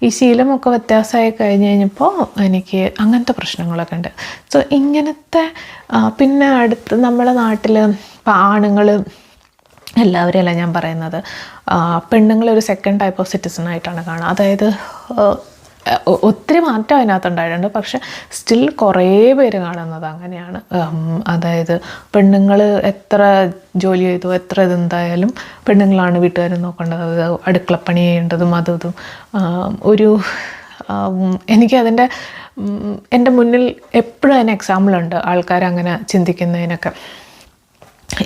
ഈ ശീലമൊക്കെ വ്യത്യാസമായി കഴിഞ്ഞപ്പോൾ എനിക്ക് അങ്ങനത്തെ പ്രശ്നങ്ങളൊക്കെ ഉണ്ട്. സോ ഇങ്ങനത്തെ പിന്നെ അടുത്ത് നമ്മളെ നാട്ടിൽ ഇപ്പോൾ ആണുങ്ങൾ എല്ലാവരും അല്ല ഞാൻ പറയുന്നത്, പെണ്ണുങ്ങളൊരു സെക്കൻഡ് ടൈപ്പ് ഓഫ് സിറ്റിസൺ ആയിട്ടാണ് കാണുക. അതായത് ഒത്തിരി മാറ്റം അതിനകത്തുണ്ടായിട്ടുണ്ട്. പക്ഷെ സ്റ്റിൽ കുറേ പേര് കാണുന്നത് അങ്ങനെയാണ്. അതായത് പെണ്ണുങ്ങൾ എത്ര ജോലി ചെയ്തു, എത്ര ഇതെന്തായാലും പെണ്ണുങ്ങളാണ് വീട്ടുകാരെ നോക്കേണ്ടത്, അടുക്കളപ്പണി ചെയ്യേണ്ടതും അതും ഇതും. എനിക്കതിൻ്റെ എൻ്റെ മുന്നിൽ എപ്പോഴും അതിന് എക്സാമ്പിളുണ്ട്, ആൾക്കാർ അങ്ങനെ ചിന്തിക്കുന്നതിനൊക്കെ.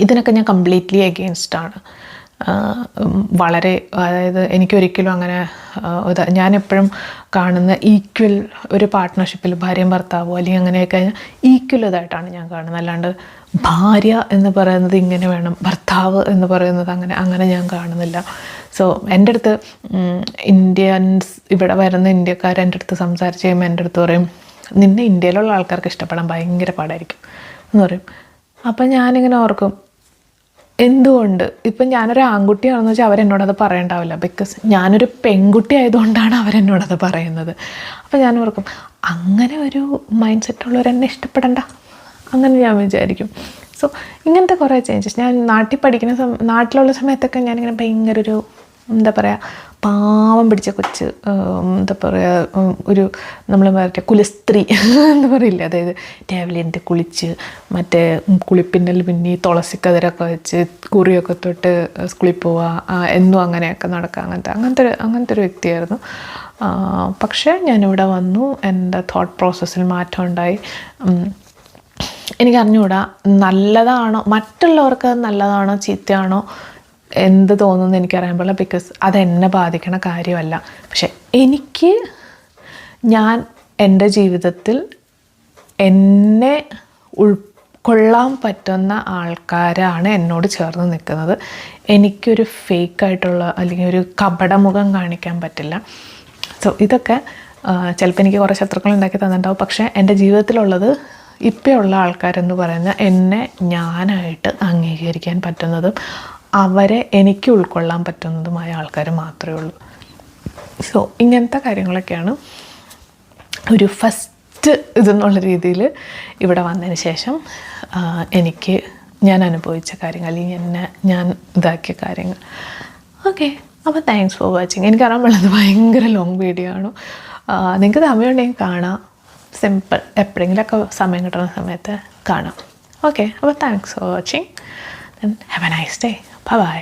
ഇതിനൊക്കെ ഞാൻ കംപ്ലീറ്റ്ലി എഗെയിൻസ്റ്റാണ്. വളരെ, അതായത് എനിക്കൊരിക്കലും അങ്ങനെ ഞാനെപ്പോഴും കാണുന്ന ഈക്വൽ ഒരു പാർട്ട്ണർഷിപ്പിൽ ഭാര്യയും ഭർത്താവോ അല്ലെങ്കിൽ അങ്ങനെയൊക്കെ ഈക്വൽ ഇതായിട്ടാണ് ഞാൻ കാണുന്നത്. അല്ലാണ്ട് ഭാര്യ എന്ന് പറയുന്നത് ഇങ്ങനെ വേണം, ഭർത്താവ് എന്ന് പറയുന്നത് അങ്ങനെ ഞാൻ കാണുന്നില്ല. സോ എൻ്റെ അടുത്ത് ഇന്ത്യൻസ്, ഇവിടെ വരുന്ന ഇന്ത്യക്കാർ എൻ്റെ അടുത്ത് സംസാരിച്ച് കഴിയുമ്പോൾ എൻ്റെ അടുത്ത് പറയും, നിന്നെ ഇന്ത്യയിലുള്ള ആൾക്കാർക്ക് ഇഷ്ടപ്പെടാൻ ഭയങ്കര പാടായിരിക്കും എന്ന് പറയും. അപ്പം ഞാനിങ്ങനെ ഓർക്കും, എന്തുകൊണ്ട്? ഇപ്പം ഞാനൊരു ആൺകുട്ടിയാണെന്ന് വെച്ചാൽ അവരെന്നോടത് പറയണ്ടാവില്ല. ബിക്കോസ് ഞാനൊരു പെൺകുട്ടി ആയതുകൊണ്ടാണ് അവരെന്നോടത് പറയുന്നത്. അപ്പം ഞാൻ ഓർക്കും, അങ്ങനെ ഒരു മൈൻഡ് സെറ്റുള്ളവരെന്നെ ഇഷ്ടപ്പെടണ്ട, അങ്ങനെ ഞാൻ വിചാരിക്കും. സോ ഇങ്ങനത്തെ കുറേ ചേഞ്ചസ് ഞാൻ നാട്ടിലുള്ള സമയത്തൊക്കെ ഞാനിങ്ങനെ ഭയങ്കര ഒരു എന്താ പറയുക, പാവം പിടിച്ച കൊച്ച്, എന്താ പറയുക, ഒരു നമ്മൾ മറ്റേ കുലസ്ത്രീ എന്താ പറയില്ല, അതായത് രാവിലെ എൻ്റെ കുളിച്ച് മറ്റേ കുളിപ്പിന്നൽ പിന്നി തുളസിക്കതിരൊക്കെ വെച്ച് കുറിയൊക്കെ തൊട്ട് സ്കൂളിൽ പോവുക, എന്നും അങ്ങനെയൊക്കെ നടക്കുക, അങ്ങനത്തെ ഒരു വ്യക്തിയായിരുന്നു. പക്ഷേ ഞാനിവിടെ വന്നു, എൻ്റെ തോട്ട് പ്രോസസ്സിൽ മാറ്റം ഉണ്ടായി. എനിക്കറിഞ്ഞുകൂടാ നല്ലതാണോ, മറ്റുള്ളവർക്ക് നല്ലതാണോ ചീത്തയാണോ എന്ത് തോന്നുന്നു എനിക്കറിയാൻ പാടില്ല, ബിക്കോസ് അതെന്നെ ബാധിക്കണ കാര്യമല്ല. പക്ഷെ എനിക്ക് ഞാൻ എൻ്റെ ജീവിതത്തിൽ എന്നെ ഉൾക്കൊള്ളാൻ പറ്റുന്ന ആൾക്കാരാണ് എന്നോട് ചേർന്ന് നിൽക്കുന്നത്. എനിക്കൊരു ഫേക്കായിട്ടുള്ള അല്ലെങ്കിൽ ഒരു കപടമുഖം കാണിക്കാൻ പറ്റില്ല. സോ ഇതൊക്കെ ചിലപ്പോൾ എനിക്ക് കുറേ ശത്രുക്കൾ ഉണ്ടാക്കി തന്നിട്ടുണ്ടാവും. പക്ഷേ എൻ്റെ ജീവിതത്തിലുള്ളത് ഇപ്പോഴുള്ള ആൾക്കാരെന്ന് പറയുന്ന എന്നെ ഞാനായിട്ട് അംഗീകരിക്കാൻ പറ്റുന്നതും അവരെ എനിക്ക് ഉൾക്കൊള്ളാൻ പറ്റുന്നതുമായ ആൾക്കാർ മാത്രമേ ഉള്ളൂ. സോ ഇങ്ങനത്തെ കാര്യങ്ങളൊക്കെയാണ് ഒരു ഫസ്റ്റ് ഇതെന്നുള്ള രീതിയിൽ ഇവിടെ വന്നതിന് ശേഷം ഞാൻ അനുഭവിച്ച കാര്യങ്ങൾ, അല്ലെങ്കിൽ ഞാൻ ഇതാക്കിയ കാര്യങ്ങൾ. ഓക്കെ, അപ്പോൾ താങ്ക്സ് ഫോർ വാച്ചിങ്. എനിക്കറിയാൻ പാടുള്ളത് ഭയങ്കര ലോങ് വീഡിയോ ആണ്. നിങ്ങൾക്ക് സമയമുണ്ടെങ്കിൽ കാണാം, സിമ്പിൾ, എപ്പോഴെങ്കിലുമൊക്കെ സമയം കിട്ടുന്ന സമയത്ത് കാണാം. ഓക്കെ, അപ്പോൾ thanks for watching. Have a nice day. Bye-bye.